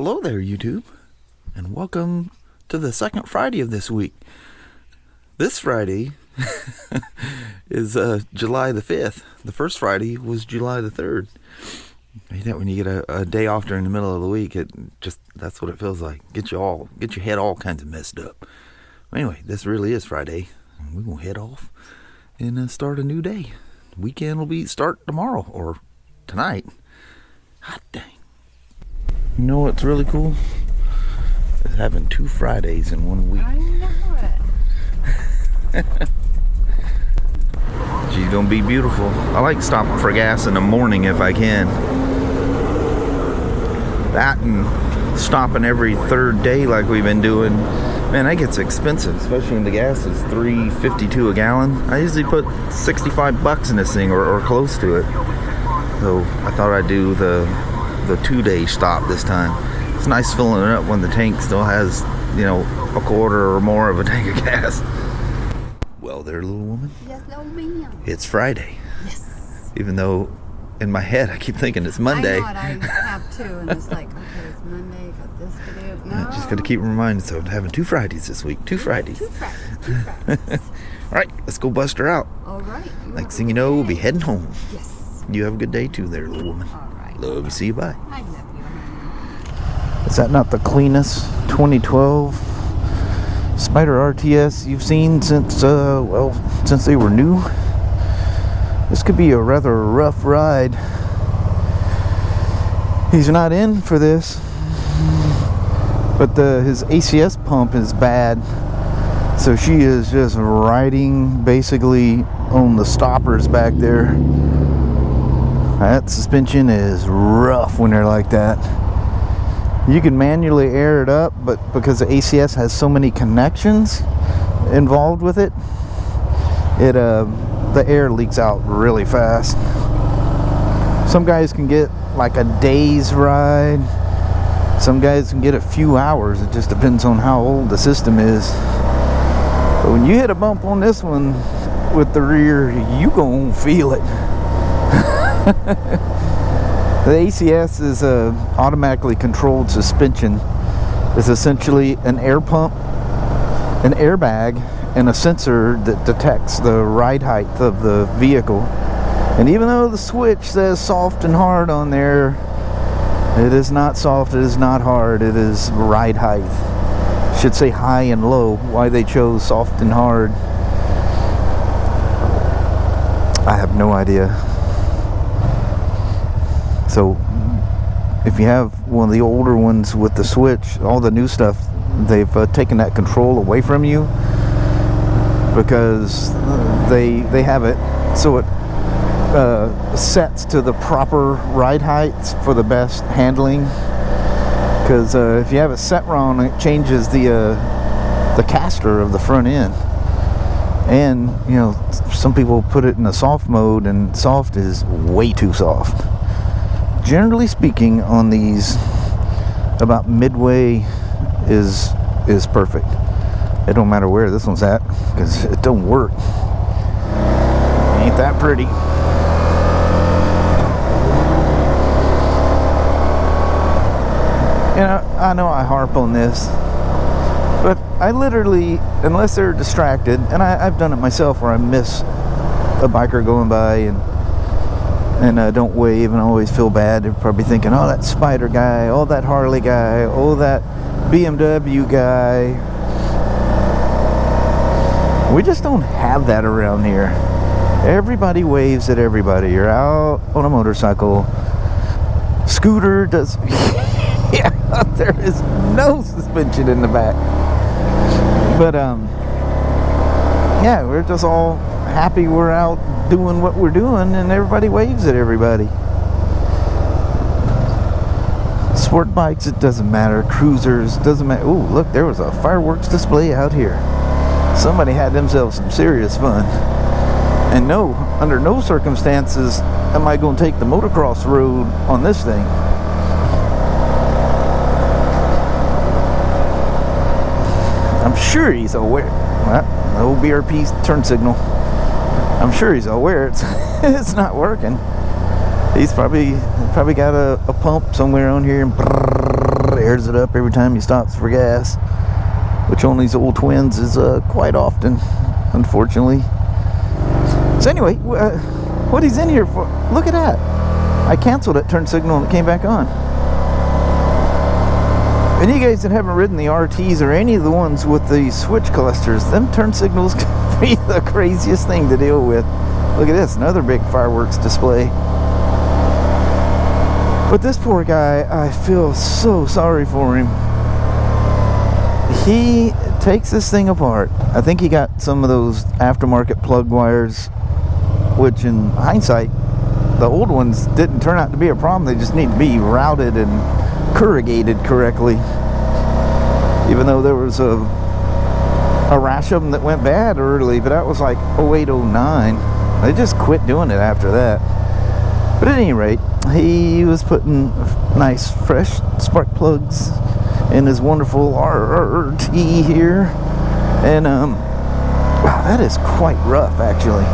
hello there, YouTube, and welcome to the second Friday of this week. This Friday is July the 5th. The first Friday was July the 3rd. You know, when you get a day off during the middle of the week, that's what it feels like. Get your head all kinds of messed up. Anyway, this really is Friday. We're going to head off and start a new day. Weekend will start tomorrow or tonight. Hot dang. You know what's really cool? Is having 2 Fridays in 1 week. I know it. She's gonna be beautiful. I like stopping for gas in the morning if I can. That and stopping every third day like we've been doing. Man, that gets expensive, especially when the gas is $3.52 a gallon. I usually put $65 in this thing or close to it. So I thought I'd do the 2-day stop this time. It's nice filling it up when the tank still has, you know, a quarter or more of a tank of gas. Well there, little woman. Yes, little ma'am. It's Friday. Yes. Even though in my head I keep thinking it's Monday. I know it, I have too, and it's like, okay, it's Monday, got this to do. No. I just gotta keep reminding, so I'm having 2 Fridays this week. 2 Fridays. 2 Fridays. Alright, let's go bust her out. Alright. Next thing you know, we'll be heading home. Yes. You have a good day too there, little woman. Alright. Love you, see you, bye. I love you, honey. Is that not the cleanest 2012 Spider RTS you've seen since they were new? This could be a rather rough ride. He's not in for this, but his ACS pump is bad, so she is just riding basically on the stoppers back there. That suspension is rough when they're like that. You can manually air it up, but because the ACS has so many connections involved with it, the air leaks out really fast. Some guys can get like a day's ride. Some guys can get a few hours. It just depends on how old the system is. But when you hit a bump on this one with the rear, you gonna feel it. The ACS is a automatically controlled suspension. It's essentially an air pump, an airbag, and a sensor that detects the ride height of the vehicle. And even though the switch says soft and hard on there, it is not soft, it is not hard, it is ride height. It should say high and low. Why they chose soft and hard, I have no idea. So if you have one of the older ones with the switch, all the new stuff, they've taken that control away from you because they have it so it sets to the proper ride heights for the best handling. Because if you have it set wrong, it changes the caster of the front end. And you know, some people put it in a soft mode, and soft is way too soft. Generally speaking, on these, about midway is perfect. It don't matter where this one's at, because it don't work. Ain't that pretty. You know, I know I harp on this, but I literally, unless they're distracted, and I've done it myself where I miss a biker going by and don't wave and always feel bad. They're probably thinking, oh, that Spyder guy, oh, that Harley guy, oh, that BMW guy. We just don't have that around here. Everybody waves at everybody. You're out on a motorcycle. Scooter does... yeah, there is no suspension in the back. But, yeah, we're just all happy we're out doing what we're doing, and everybody waves at everybody. Sport bikes, it doesn't matter. Cruisers, doesn't matter. Ooh, look, there was a fireworks display out here. Somebody had themselves some serious fun. And no, under no circumstances am I going to take the motocross road on this thing. I'm sure he's aware. Well, the old BRP turn signal. I'm sure he's aware it's not working. He's probably got a pump somewhere on here, and airs it up every time he stops for gas, which on these old twins is quite often, unfortunately. So anyway, what he's in here for, look at that. I canceled it, turn signal, and it came back on. And you guys that haven't ridden the RTs or any of the ones with the switch clusters, them turn signals can be the craziest thing to deal with. Look at this, another big fireworks display. But this poor guy, I feel so sorry for him. He takes this thing apart. I think he got some of those aftermarket plug wires, which in hindsight, the old ones didn't turn out to be a problem. They just need to be routed and corrugated correctly. Even though there was a rash of them that went bad early, but that was like 08, 09. They just quit doing it after that. But at any rate, he was putting nice fresh spark plugs in his wonderful RT here. And wow, that is quite rough actually.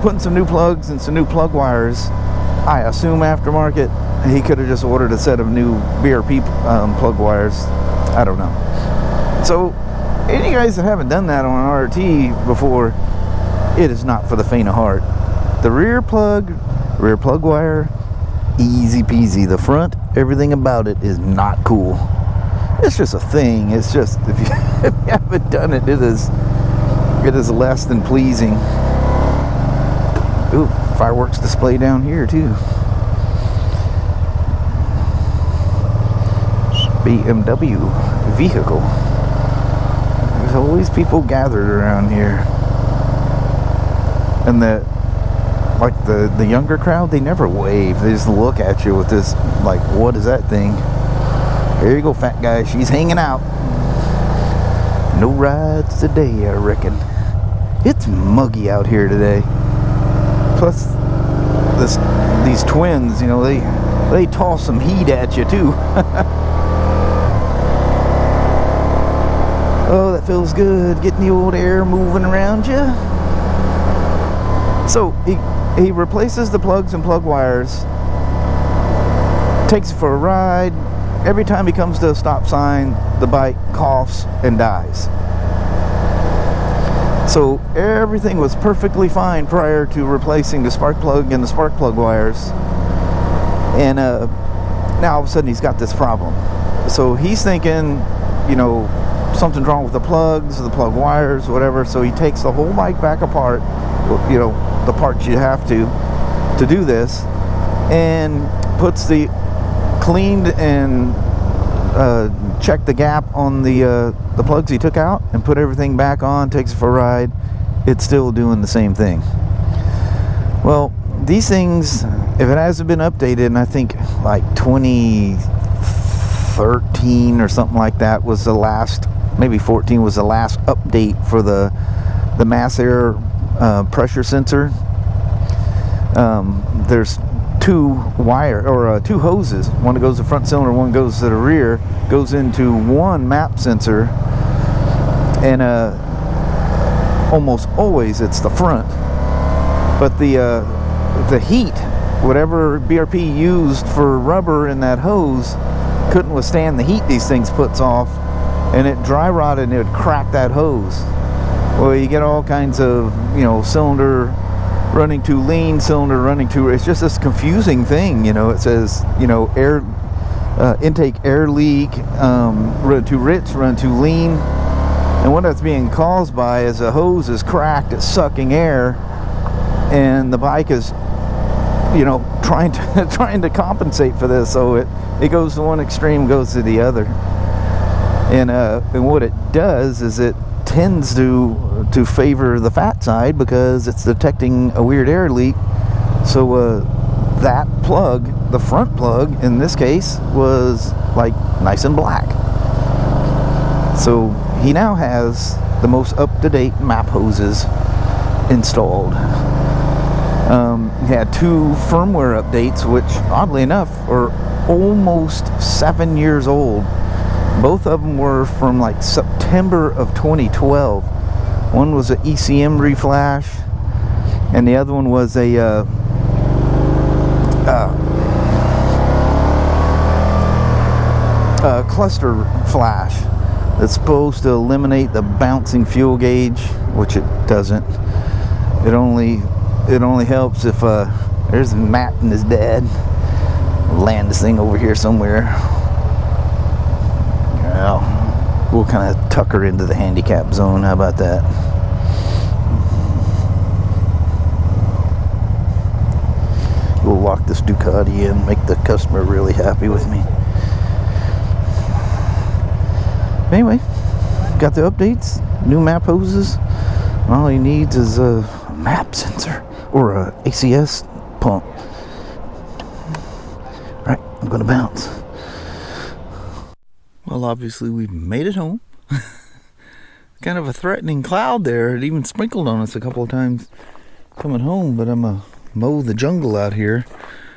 Putting some new plugs and some new plug wires, I assume aftermarket. He could have just ordered a set of new BRP plug wires. I don't know. So, any of you guys that haven't done that on an RT before, it is not for the faint of heart. The rear plug wire, easy peasy. The front, everything about it is not cool. It's just a thing. It's just, if you haven't done it, it is less than pleasing. Ooh, fireworks display down here too. BMW vehicle. There's always people gathered around here. And the younger crowd, they never wave. They just look at you with this, like, what is that thing? Here you go, fat guy. She's hanging out. No rides today, I reckon. It's muggy out here today. Plus, these twins, you know, they toss some heat at you too. Oh, that feels good, getting the old air moving around you. So he replaces the plugs and plug wires, takes it for a ride. Every time he comes to a stop sign, the bike coughs and dies. So everything was perfectly fine prior to replacing the spark plug and the spark plug wires. And now all of a sudden he's got this problem. So he's thinking, you know, something's wrong with the plugs, the plug wires, whatever. So he takes the whole bike back apart, you know, the parts you have to do this, and puts the cleaned and checked the gap on the plugs he took out and put everything back on, takes it for a ride. It's still doing the same thing. Well, these things, if it hasn't been updated, and I think like 2013 or something like that was the last, maybe 14 was the last update for the mass air pressure sensor. There's two hoses. One that goes to the front cylinder, one goes to the rear, goes into one map sensor, and almost always it's the front. But the heat, whatever BRP used for rubber in that hose, couldn't withstand the heat these things puts off, and it dry rotted and it would crack that hose. Well, you get all kinds of, you know, cylinder running too lean, cylinder running too, it's just this confusing thing, you know. It says, you know, air intake air leak, run too rich, run too lean, and what that's being caused by is a hose is cracked, it's sucking air, and the bike is, you know, trying to compensate for this, so it goes to one extreme, goes to the other, and what it does is it tends to favor the fat side because it's detecting a weird air leak. So that plug, the front plug in this case, was like nice and black. So he now has the most up-to-date map hoses installed. He had 2 firmware updates, which oddly enough are almost 7 years old. Both of them were from like September of 2012. One was an ECM reflash, and the other one was a cluster flash that's supposed to eliminate the bouncing fuel gauge, which it doesn't. It only helps if there's Matt and his dad. Land this thing over here somewhere. Well, we'll kind of tuck her into the handicap zone. How about that? We'll lock this Ducati in, make the customer really happy with me. Anyway, got the updates, new map hoses. All he needs is a map sensor or a ACS pump. Right, I'm gonna bounce. Well, obviously we've made it home. Kind of a threatening cloud there. It even sprinkled on us a couple of times coming home, but I'm gonna mow the jungle out here.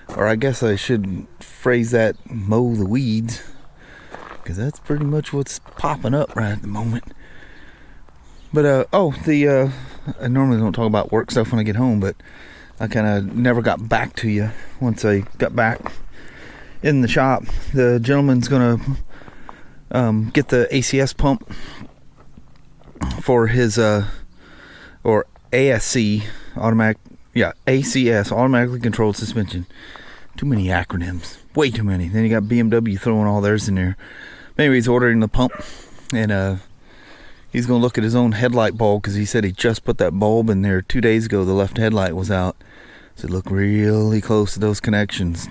Or I guess I should phrase that, mow the weeds, because that's pretty much what's popping up right at the moment. But I normally don't talk about work stuff when I get home, but I kind of never got back to you once I got back in the shop. The gentleman's gonna get the ACS pump for his or ASC automatic, ACS, automatically controlled suspension. Too many acronyms, way too many. Then you got BMW throwing all theirs in there. Anyway, he's ordering the pump, and he's gonna look at his own headlight bulb, because he said he just put that bulb in there 2 days ago. The left headlight was out, so look really close to those connections.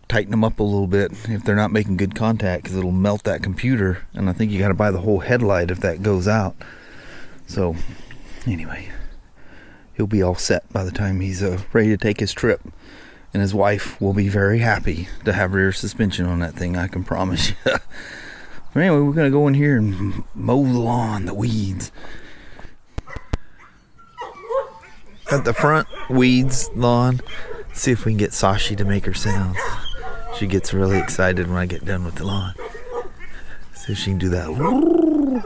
Tighten them up a little bit if they're not making good contact, because it'll melt that computer, and I think you got to buy the whole headlight if that goes out. So anyway, he'll be all set by the time he's ready to take his trip, and his wife will be very happy to have rear suspension on that thing, I can promise you. But anyway, we're gonna go in here and mow the lawn, the weeds. At the front weeds lawn. See if we can get Sashi to make her sounds. She gets really excited when I get done with the lawn. See if she can do that. Woo.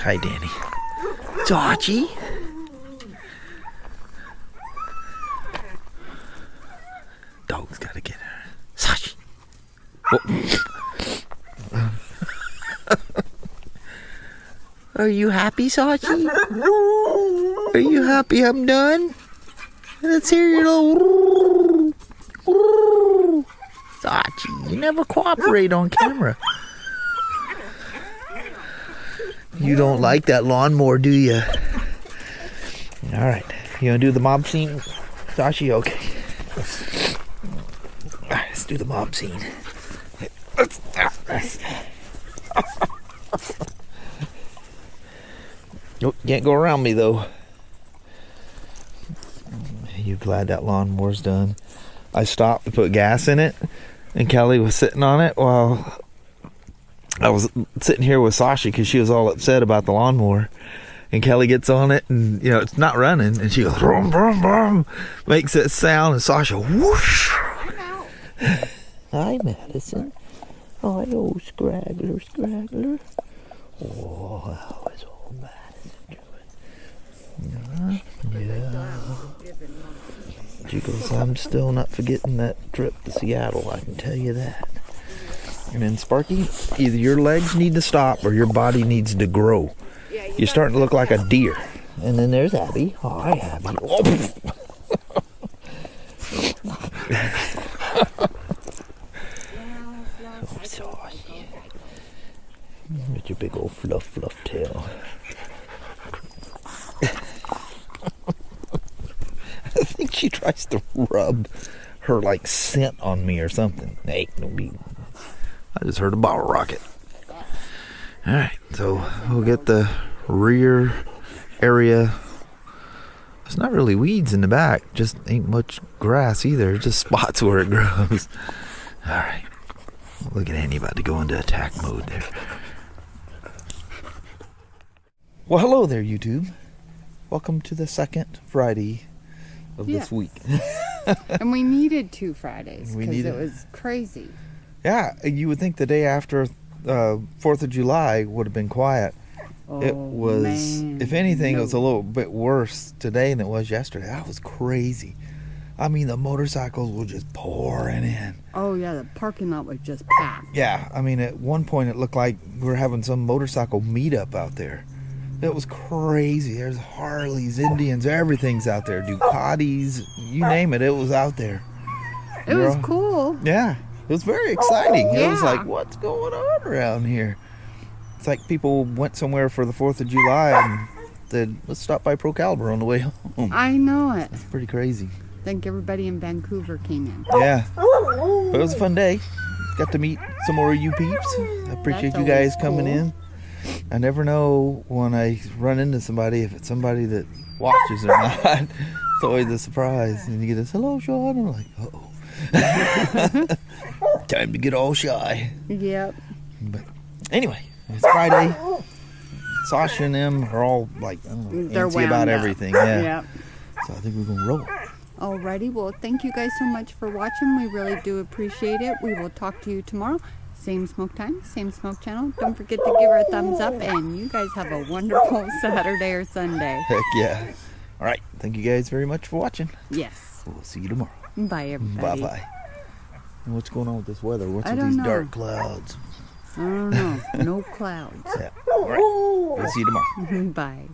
Hi, Danny. Sashi. Dog's gotta get her. Sashi. Oh. Are you happy, Sashi? Are you happy I'm done? Let's hear your little Sachi, you never cooperate on camera. You don't like that lawnmower, do you? Alright, you wanna do the mob scene? Sachi, okay. Alright, let's do the mob scene. Nope, can't go around me though. You glad that lawnmower's done? I stopped to put gas in it, and Kelly was sitting on it while I was sitting here with Sasha, because she was all upset about the lawnmower. And Kelly gets on it, and it's not running, and she goes brum, brum, brum, makes that sound, and Sasha whoosh. Hi, Madison. Oh, scraggler. Oh, how is old Madison doing? Yeah. She goes, I'm still not forgetting that trip to Seattle, I can tell you that. And then Sparky, either your legs need to stop or your body needs to grow. You're starting to look like a deer. And then there's Abby. Oh, hi, Abby. Oh, sorry. With your big old fluff tail. I think she tries to rub her scent on me or something. Hey, don't be. I just heard a bottle rocket. Alright, so we'll get the rear area. It's not really weeds in the back, just ain't much grass either, just spots where it grows. Alright, look at Andy about to go into attack mode there. Well, hello there, YouTube. Welcome to the second Friday of this week. And we needed 2 Fridays because it was crazy. Yeah, you would think the day after 4th of July would have been quiet. Oh, it was, man. If anything, it was a little bit worse today than it was yesterday. That was crazy. I mean, the motorcycles were just pouring in. Oh, yeah, the parking lot was just packed. Yeah, I mean, at one point it looked like we were having some motorcycle meetup out there. It was crazy. There's Harleys, Indians, everything's out there. Ducatis, you name it, it was out there. It was cool. Yeah, it was very exciting. Yeah. It was like, what's going on around here? It's like people went somewhere for the 4th of July and said, let's stop by Pro Caliber on the way home. I know it. It's pretty crazy. I think everybody in Vancouver came in. Yeah, but it was a fun day. Got to meet some more of you peeps. I appreciate you guys coming in. I never know when I run into somebody if it's somebody that watches or not. It's always a surprise. And you get this, hello, Shawn. I'm like, uh-oh. Time to get all shy. Yep. But anyway, it's Friday. Sasha and them are all like, I don't know, They're antsy about wound up. everything. Yeah. Yep. So I think we're going to roll. Alrighty, well, thank you guys so much for watching. We really do appreciate it. We will talk to you tomorrow. Same smoke time, same smoke channel. Don't forget to give her a thumbs up, and you guys have a wonderful Saturday or Sunday. Heck yeah. All right. Thank you guys very much for watching. Yes. We'll see you tomorrow. Bye, everybody. Bye-bye. What's going on with this weather? What's I with don't these know. dark clouds? I don't know. No clouds. Yeah. All right. We'll see you tomorrow. Bye.